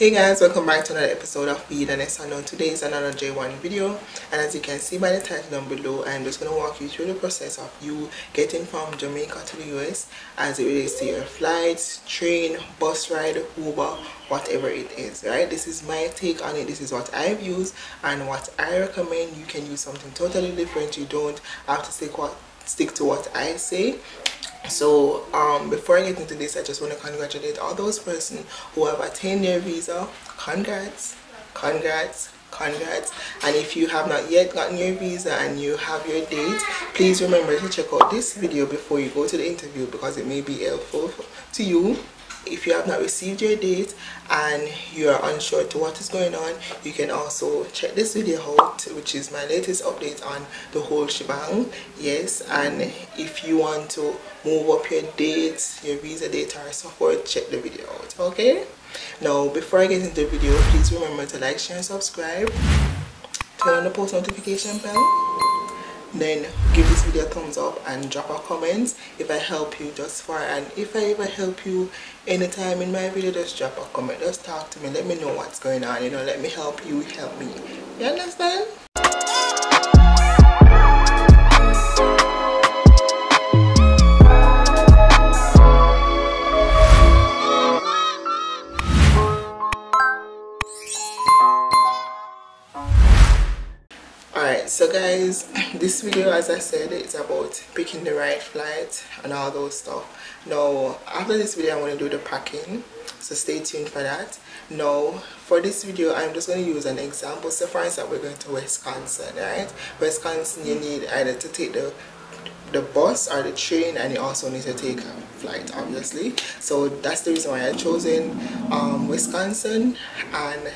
Hey guys, welcome back to another episode of V-La-Nessa. Now today is another J1 video, and as you can see by the title down below, I'm just going to walk you through the process of you getting from Jamaica to the US as it relates to your flights, train, bus ride, Uber, whatever it is, right? This is my take on it. This is what I've used and what I recommend. You can use something totally different. You don't have to stick to what I say. So before I get into this, I just want to congratulate all those persons who have attained their visa. Congrats, and if you have not yet gotten your visa and you have your date, please remember to check out this video before you go to the interview, because it may be helpful to you. If you have not received your date and you are unsure to what is going on, you can also check this video out, which is my latest update on the whole shebang. Yes, and if you want to move up your dates, your visa date or so forth, check the video out. Okay, now before I get into the video, please remember to like, share and subscribe, turn on the post notification bell, then give this video a thumbs up and drop a comment if I help you just far. And if I ever help you anytime in my video, just drop a comment, just talk to me, let me know what's going on, you know, let me help you, help me. You understand? Alright, so guys, this video, as I said, it's about picking the right flight and all those stuff. Now, after this video, I'm going to do the packing, so stay tuned for that. Now, for this video, I'm just going to use an example. So for instance, we're going to Wisconsin, right? Wisconsin, you need either to take the bus or the train, and you also need to take a flight, obviously. So that's the reason why I've chosen Wisconsin, and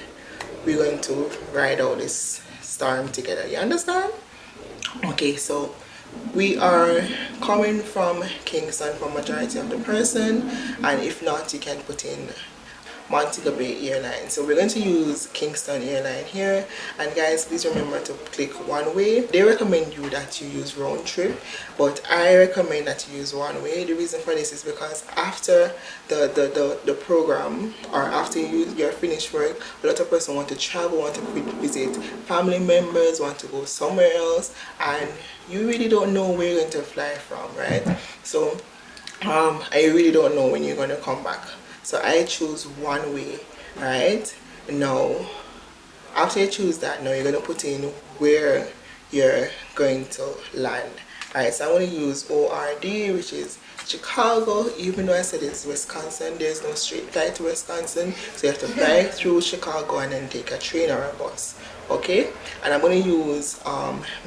we're going to ride out this storm together. You understand? Okay, so we are coming from Kingston for majority of the person, and if not, you can put in Montego Bay Airlines. So we're going to use Kingston Airline here, and guys, please remember to click one way. They recommend you that you use round trip, but I recommend that you use one way. The reason for this is because after the program, or after you're finished work, a lot of person want to travel, want to visit family members, want to go somewhere else, and you really don't know where you're going to fly from, right? So I really don't know when you're going to come back. So I choose one way, right? Now, after you choose that, now you're going to put in where you're going to land. Alright, so I'm going to use ORD, which is Chicago. Even though I said it's Wisconsin, there's no straight flight to Wisconsin. So you have to fly through Chicago and then take a train or a bus. Okay? And I'm going to use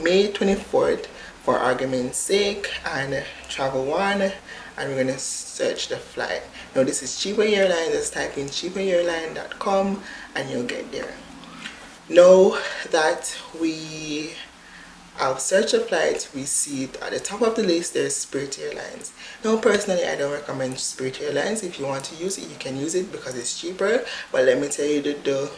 May 24th for argument's sake, and travel one, and we're going to search the flight. Now this is cheapoair airline. Just type in cheapoairline.com and you'll get there. Now that we have searched a flight, we see it at the top of the list, there's Spirit Airlines. Now personally, I don't recommend Spirit Airlines. If you want to use it, you can use it because it's cheaper, but let me tell you the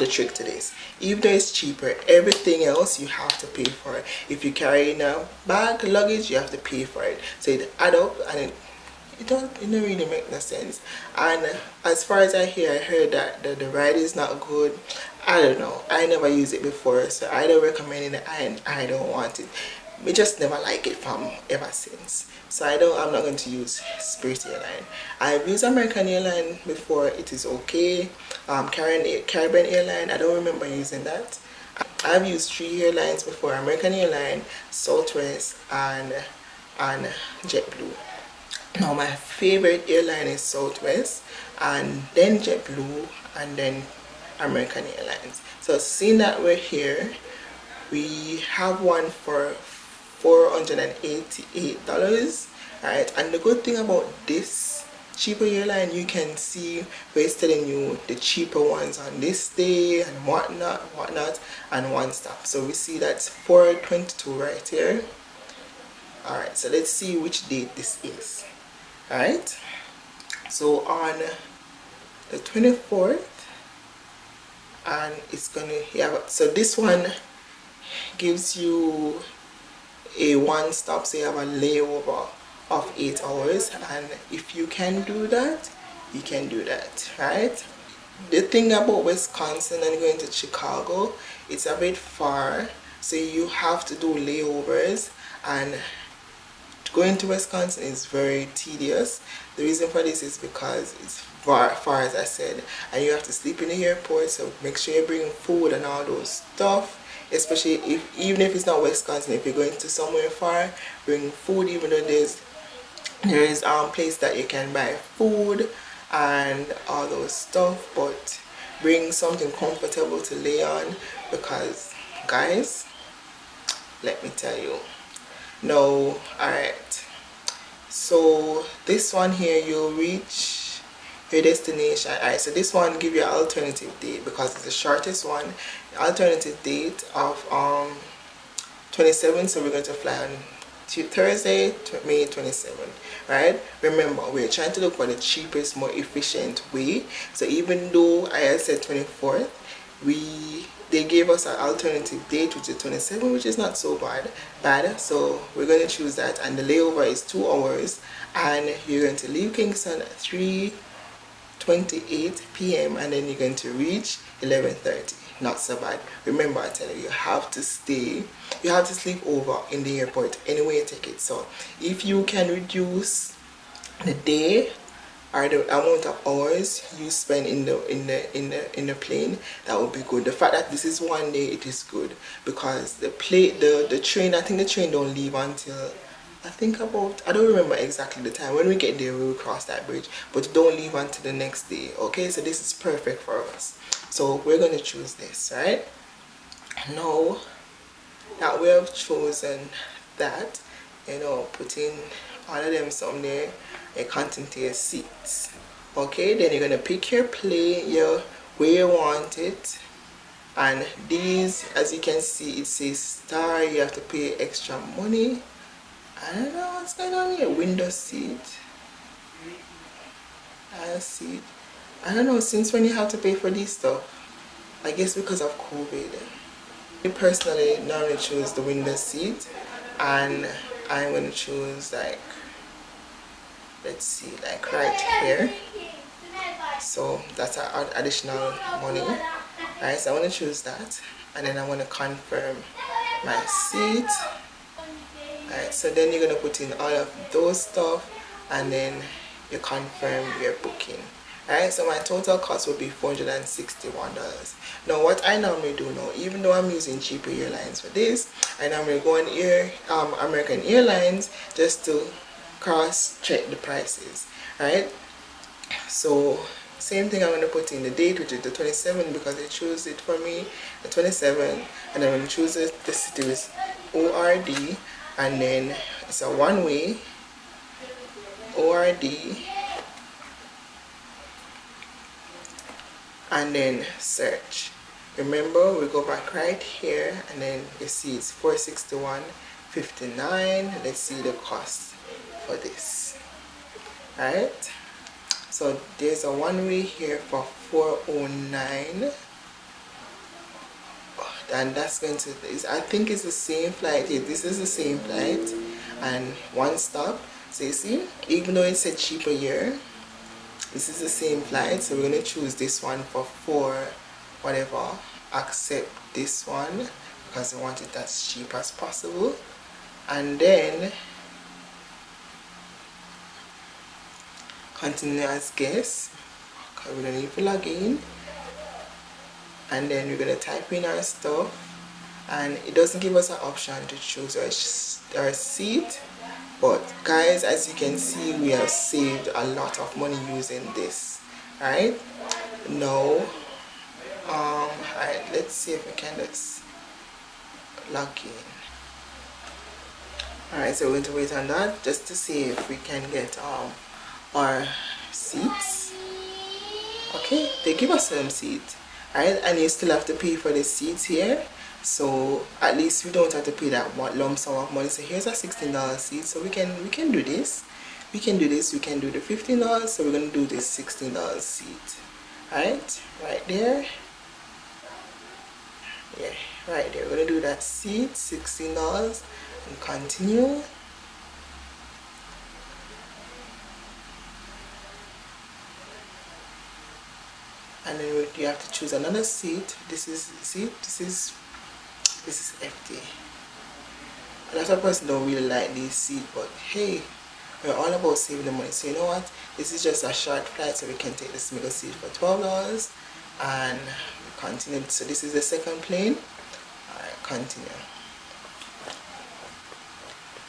trick to this. Even though it's cheaper, everything else you have to pay for it. If you carry in a bag, luggage, you have to pay for it. So it add up, and it don't really make no sense. And as far as I heard that the ride is not good. I don't know, I never used it before, so I don't recommend it, and I don't want it. We just never like it from ever since. So I'm not going to use Spirit Airline. I've used American Airline before. It is okay. Caribbean Airline, I don't remember using that. I've used 3 airlines before: American Airline, Southwest, and Jetblue. Now my favorite airline is Southwest, and then Jetblue, and then American Airlines. So seeing that we're here, we have one for $488, right? And the good thing about this cheaper airline, you can see where it's telling you the cheaper ones on this day and whatnot, and one stop. So we see that's 422 right here. Alright, so let's see which date this is. Alright, so on the 24th, and it's gonna so this one gives you a one stop, so you have a layover of 8 hours, and if you can do that, you can do that, right? The thing about Wisconsin and going to Chicago, it's a bit far, so you have to do layovers, and going to Wisconsin is very tedious. The reason for this is because it's far as I said, and you have to sleep in the airport, so make sure you bring food and all those stuff, especially even if it's not Wisconsin. If you're going to somewhere far, bring food, even though there is place that you can buy food and all those stuff, but bring something comfortable to lay on, because guys, let me tell you. No, alright, so this one here, you'll reach your destination. Alright, so this one give you an alternative date because it's the shortest one. Alternative date of 27th, so we're going to fly on Thursday, May 27th, right? Remember, we're trying to look for the cheapest, more efficient way. So even though I had said 24th, they gave us an alternative date, which is 27th, which is not so bad. So we're going to choose that, and the layover is 2 hours, and you're going to leave Kingston at 3:28 p.m. and then you're going to reach 11:30. Not so bad. Remember, I tell you, you have to sleep over in the airport anyway you take it. So if you can reduce the day or the amount of hours you spend in the plane, that would be good. The fact that this is 1 day, it is good, because the train, I think the train don't leave until, I don't remember exactly the time. When we get there, we will cross that bridge, but don't leave until the next day. Okay, so this is perfect for us. So we're going to choose this, right? Now that we have chosen that, putting all of them some there, a content your seats. Okay, then you're going to pick your plane, where you want it. And these, as you can see, it says star, you have to pay extra money. I don't know what's going on here. Window seat. I don't know, since when you have to pay for this stuff? I guess because of COVID. I personally normally choose the window seat, and I'm going to choose, like, let's see, like right here. So that's our additional money. Alright, so I want to choose that, and then I want to confirm my seat. Alright, so then you're going to put in all of those stuff, and then you confirm your booking. Alright, so my total cost will be $461. Now what I normally do now, even though I'm using cheaper airlines for this, I normally go on American Airlines just to cross check the prices. Alright, so same thing, I'm going to put in the date, which is the 27th, because they choose it for me, the 27th, and I'm going to choose it. The city is ORD, and then it's a one-way ORD, and then search. Remember, we go back right here, and then you see it's $461.59. Let's see the cost for this. Alright, so there's a one-way here for $409, and that's going to, I think it's the same flight. Yeah, this is the same flight, and one stop. So you see, even though it's a cheaper year, this is the same flight, so we're going to choose this one for whatever. Accept this one because I want it as cheap as possible, and then continue as guest, because we don't need to log in, and then we're going to type in our stuff, and it doesn't give us an option to choose our seat. But guys, as you can see, we have saved a lot of money using this. Alright, now alright, let's see if we can just log in. Alright, so we're going to wait on that just to see if we can get our seats. Okay, they give us some seats. Alright, and you still have to pay for the seats here, so at least we don't have to pay that lump sum of money. So here's a $16 seat, so we can do this. We can do the $15, so we're going to do this $16 seat. Alright, right there. Yeah, right there. We're going to do that seat, $16, and continue. and then you have to choose another seat. This is, see, this is empty. A lot of person don't really like this seat, but hey, we're all about saving the money. So you know what, this is just a short flight, so we can take this middle seat for $12 and we continue. So this is the second plane. Alright, continue.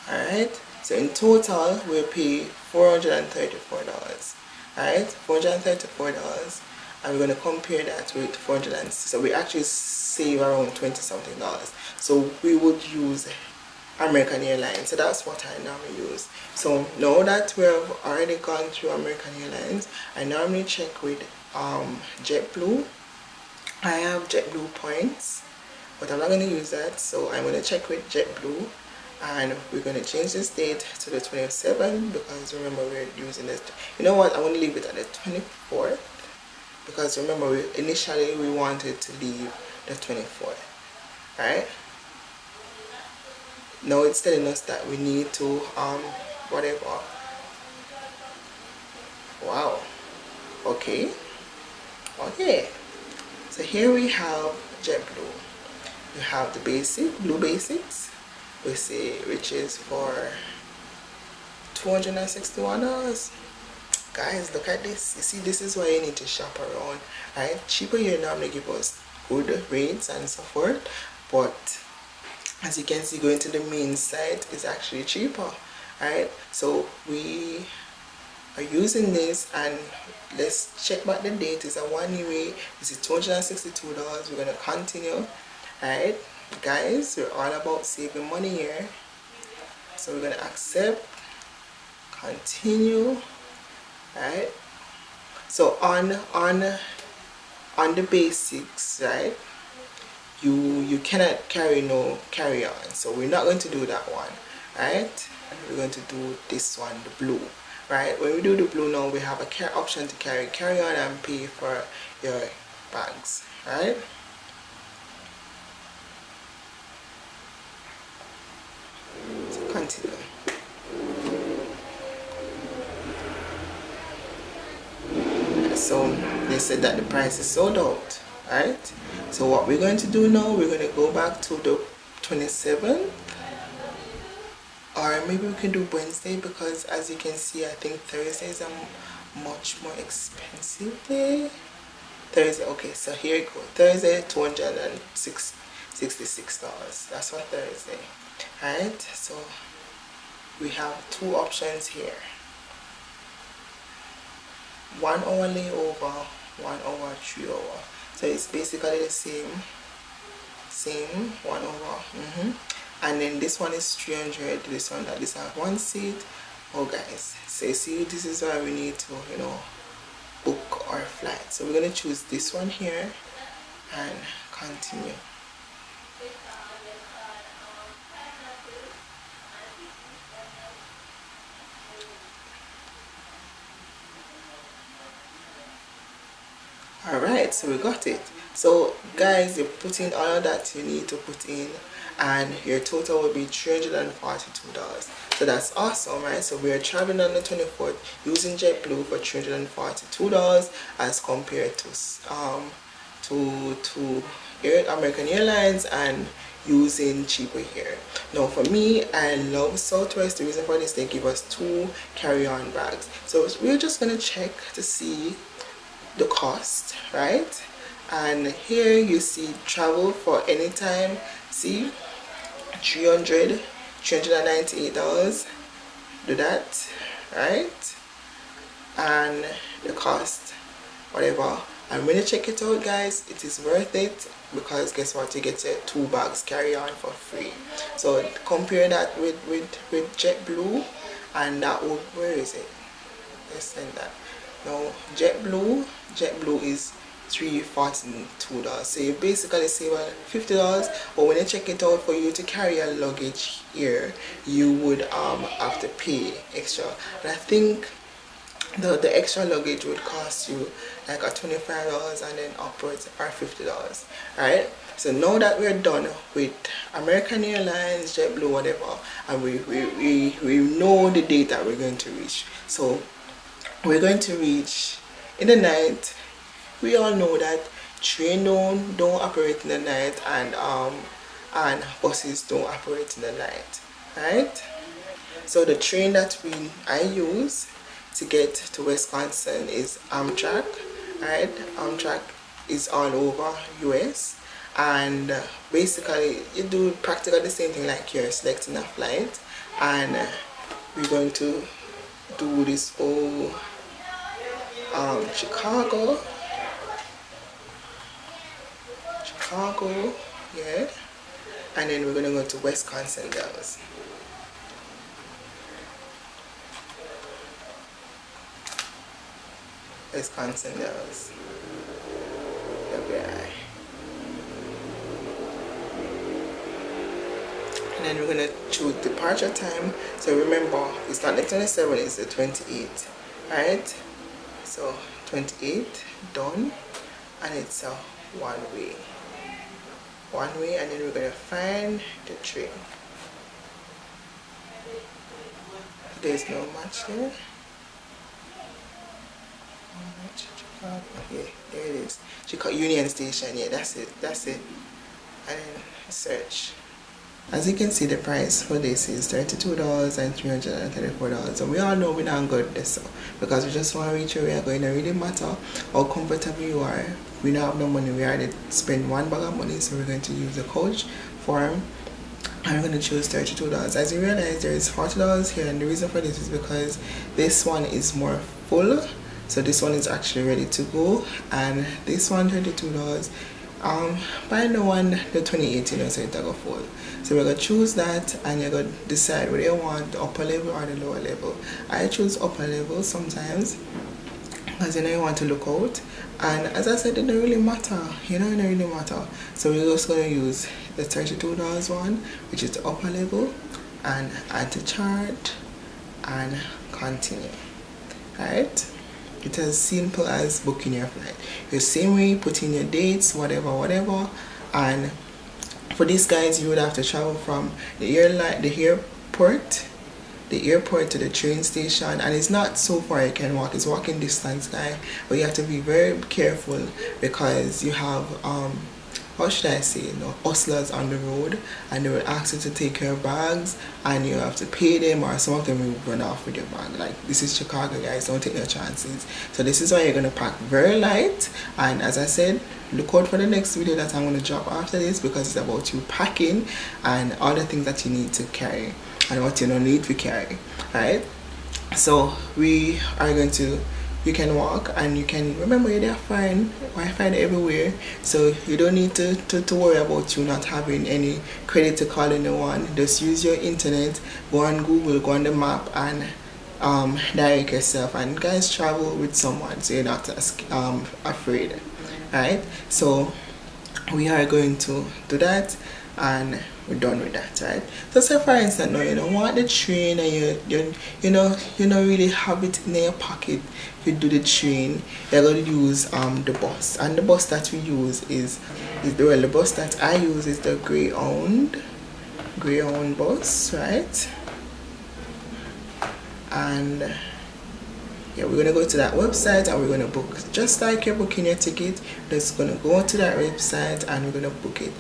Alright, so in total we'll pay $434. Alright, $434, and we're going to compare that with 400, so we actually save around 20 something dollars. So we would use American Airlines, so that's what I normally use. So now that we have already gone through American Airlines, I normally check with Jetblue. I have Jetblue points, but I'm not going to use that, so I'm going to check with Jetblue, and we're going to change this date to the 27th, because remember we're using this. You know what, I'm going to leave it at the 24th, because remember initially we wanted to leave the 24th. Alright, now it's telling us that we need to whatever. Wow, okay, so here we have Jetblue. We have the basic, blue basics, we see, which is for $261. Guys, look at this. You see, this is why you need to shop around. Right, cheapoair normally give us good rates and so forth, but as you can see, going to the main site is actually cheaper. Right, so we are using this, and let's check back the date. It's a 1 year. This is $262. We're gonna continue. Right, guys, we're all about saving money here, so we're gonna accept, continue. Right, so on the basics, right, you cannot carry no carry on, so we're not going to do that one. Right, we're going to do this one, the blue. Right, when we do the blue now, we have a option to carry on and pay for your bags. Right, so continue. So they said that the price is sold out. Right, so what we're going to do now, we're going to go back to the 27th, or maybe we can do Wednesday, because as you can see, I think Thursday is a much more expensive day. Thursday, okay, so here you go. Thursday, $266. That's for Thursday. Alright, so we have two options here. 1 hour layover, 1 hour, 3 hour. So it's basically the same 1 hour. And then this one is 300. This one, that this have one seat. Oh guys, so you see, this is why we need to, you know, book our flight. So we're gonna choose this one here and continue. Alright, so we got it. So guys, you put in all of that you need to put in, and your total will be $342. So that's awesome, right? So we are traveling on the 24th using JetBlue for $342 as compared to American Airlines and using cheapoair. Now for me, I love Southwest. The reason for this, they give us 2 carry-on bags. So we're just gonna check to see the cost, right? And here you see travel for any time. See, $398. Do that, right? And the cost, whatever. And when you check it out, guys, it is worth it, because guess what, you get 2 bags carry on for free. So compare that with JetBlue, and that would, where is it? Let's send that. Now JetBlue is $342. So you basically save $50. But when you check it out, for you to carry a luggage here, you would have to pay extra. And I think the extra luggage would cost you like a $25 and then upwards, or $50. Right? So now that we're done with American Airlines, JetBlue, whatever, and we know the date that we're going to reach. So we're going to reach in the night we all know that train don't operate in the night, and buses don't operate in the night, right? So the train that I use to get to Wisconsin is Amtrak, right? Amtrak is all over US, and basically you do practically the same thing like you're selecting a flight, and we're going to do this whole Chicago, yeah, and then we're gonna go to Wisconsin Dells. Wisconsin Dells. Okay. And then we're gonna choose departure time. So remember, it's not the 27, it's the 28. Alright? So 28 done, and it's a one way. One way, and then we're gonna find the train. There's no match there. Yeah, there it is. Chicago Union Station. Yeah, that's it. That's it. And then search. As you can see, the price for this is $32 and $334. And we all know we're not good at this, so, because we just want to reach where we are going. It really matter how comfortable you are. We don't have no money. We already spend one bag of money, so we're going to use the coach form. I'm going to choose $32. As you realize, there is $40 here, and the reason for this is because this one is more full. So this one is actually ready to go, and this one $32. Buy the one the 2018, so it's go full. So we're gonna choose that, and you're gonna decide whether you want the upper level or the lower level. I choose upper level sometimes because you know you want to look out, and as I said, it don't really matter. You know, it don't really matter. So we're just gonna use the $32 one, which is the upper level, and add to chart and continue. Alright, it's as simple as booking your flight. The same way, put in your dates, whatever, and for these guys, you would have to travel from the airport to the train station, and it's not so far you can walk. It's walking distance, guy, but you have to be very careful because you have how should I say, hustlers on the road, and they will ask you to take your bags, and you have to pay them, or some of them will run off with your bag. Like, this is Chicago, guys, don't take no chances. So this is why you're going to pack very light, and as I said, look out for the next video that I'm going to drop after this, because it's about you packing and all the things that you need to carry and what you don't need to carry. Alright, so we are going to, you can walk, and you can remember you're there fine, Wi-Fi everywhere, so you don't need to worry about you not having any credit to call anyone. Just use your internet, go on Google, go on the map, and direct yourself. And guys, travel with someone so you're not afraid. Alright, so we are going to do that, and we're done with that, right? So say for instance, now you don't want the train, and you don't really have it in your pocket. If you do the train, you're going to use the bus, and the bus that we use is the bus that I use is the Greyhound bus, right? And yeah, we're gonna go to that website, and we're gonna book just like you're booking your ticket. We're just gonna go to that website, and we're gonna book it.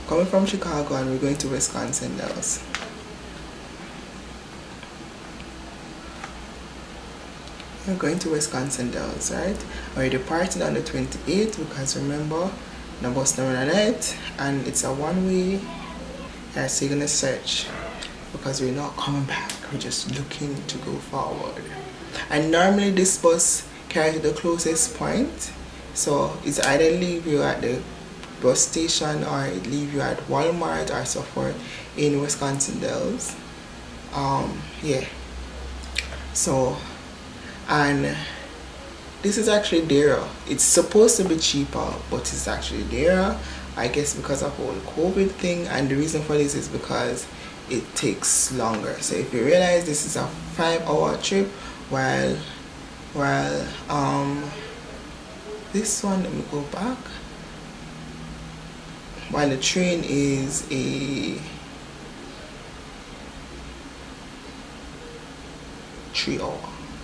Coming from Chicago, and we're going to Wisconsin Dells. We're going to Wisconsin Dells, right? We're departing on the 28th, because remember, the bus number at night, and it's a one-way. So you're gonna search, because we're not coming back. We're just looking to go forward. And normally this bus carries to the closest point, so it's either leave you at the bus station, or it leave you at Walmart or so forth in Wisconsin Dells. Yeah, so, and this is actually dearer. It's supposed to be cheaper, but it's actually dearer, I guess, because of the whole COVID thing. And the reason for this is because it takes longer. So if you realize, this is a 5-hour trip, while this one, let me go back, while the train is a 3 hour.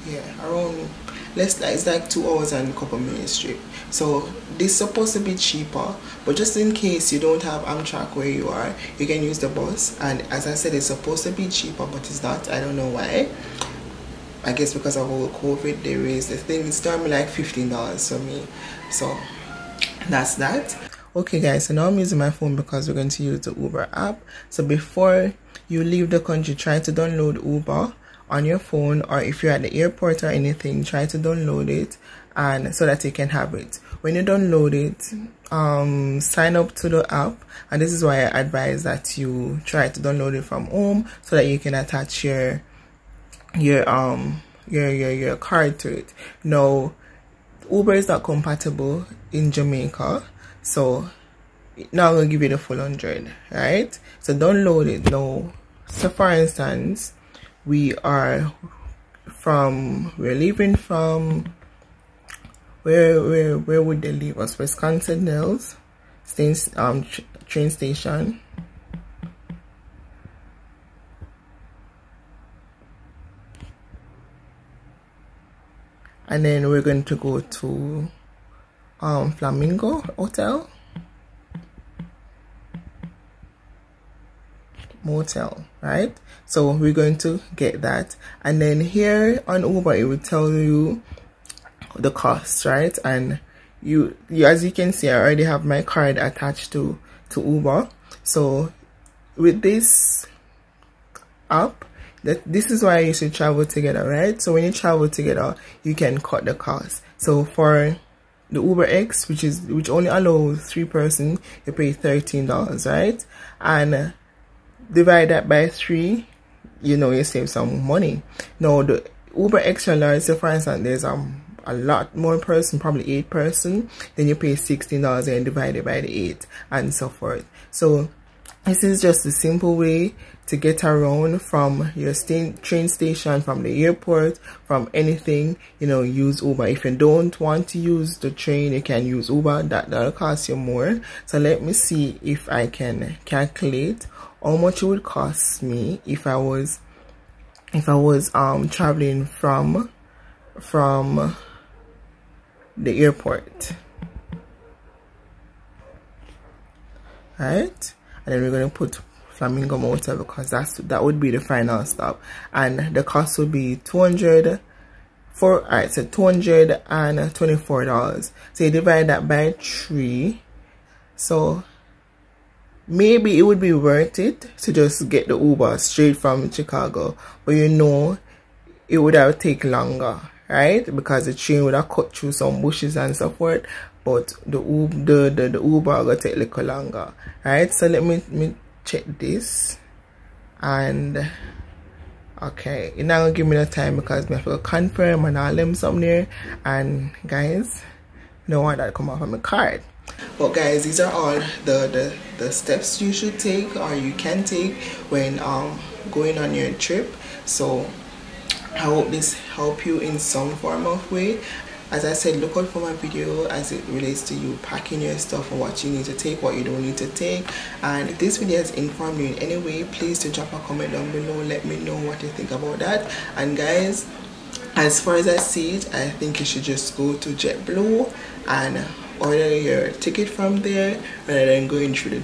Yeah, around, less, like it's like 2 hours and a couple minutes trip. So this is supposed to be cheaper, but just in case you don't have Amtrak where you are, you can use the bus. And as I said, it's supposed to be cheaper, but it's not. I don't know why. I guess because of all COVID, they raised the thing. It's normally like $15 for me. So that's that. Okay guys, so now I'm using my phone because we're going to use the Uber app. So before you leave the country, try to download Uber on your phone, or if you're at the airport or anything, try to download it, and so that you can have it. When you download it, sign up to the app, and this is why I advise that you try to download it from home so that you can attach your card to it. Now Uber is not compatible in Jamaica, so now I'm gonna give you the full 100, right? So download it now. So for instance, we're leaving from where would they leave us? Wisconsin Dells train station. And then we're going to go to Flamingo Hotel Motel, right? So we're going to get that, and then here on Uber it will tell you the cost, right? And you as you can see, I already have my card attached to Uber. So with this app, this is why you should travel together, right? So when you travel together, you can cut the cost. So for the Uber X, which only allows 3 persons, you pay $13, right? And divide that by 3, you know, you save some money. Now the Uber Extra Large, so for instance, there's a lot more person, probably 8 person, then you pay $16 and divide it by the 8, and so forth. So this is just a simple way to get around from your train station, from the airport, from anything. You know, use Uber. If you don't want to use the train, you can use Uber. That'll cost you more. So let me see if I can calculate how much it would cost me if I was traveling from the airport, right? And then we're going to put Flamingo Motel because that would be the final stop, and the cost would be $224. So you divide that by 3, so maybe it would be worth it to just get the Uber straight from Chicago, but you know it would have taken longer, right? Because the train would have cut through some bushes and so forth. But the Uber will take a little longer, right? So let me check this, and okay, it's not gonna give me the time because I have to confirm and all them something there. And guys, no one that come off of my card. But guys, these are all the steps you should take or you can take when going on your trip. So I hope this help you in some form of way. As I said, look out for my video as it relates to you packing your stuff and what you need to take, what you don't need to take. And if this video has informed you in any way, please do drop a comment down below. Let me know what you think about that. And guys, as far as I see it, I think you should just go to Jetblue and order your ticket from there rather than going through the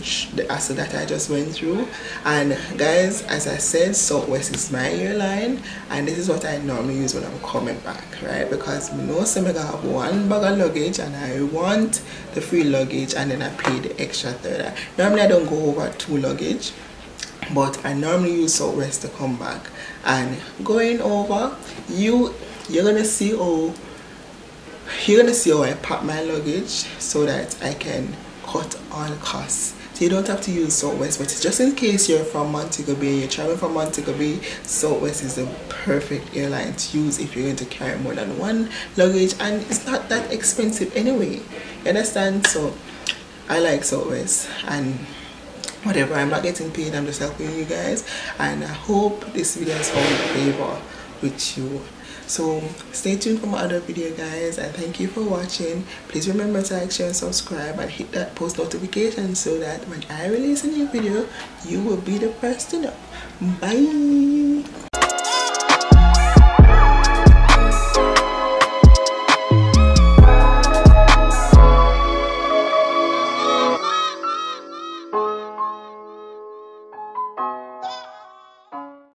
hassle that I just went through. And guys, as I said, Southwest is my airline, and this is what I normally use when I'm coming back, right? Because I know some I have 1 bag of luggage and I want the free luggage, and then I pay the extra third. Normally I don't go over 2 luggage, but I normally use Southwest to come back. And going over, you're gonna see how I pack my luggage so that I can cut all costs. So you don't have to use Southwest, but it's just in case you're from Montego Bay, you're traveling from Montego Bay, Southwest is the perfect airline to use if you're going to carry more than 1 luggage, and it's not that expensive anyway. You understand? So I like Southwest, and whatever, I'm not getting paid, I'm just helping you guys, and I hope this video has found favor with you. So stay tuned for my other video, guys, and thank you for watching. Please remember to like, share, and subscribe, and hit that post notification so that when I release a new video, you will be the first to know. Bye.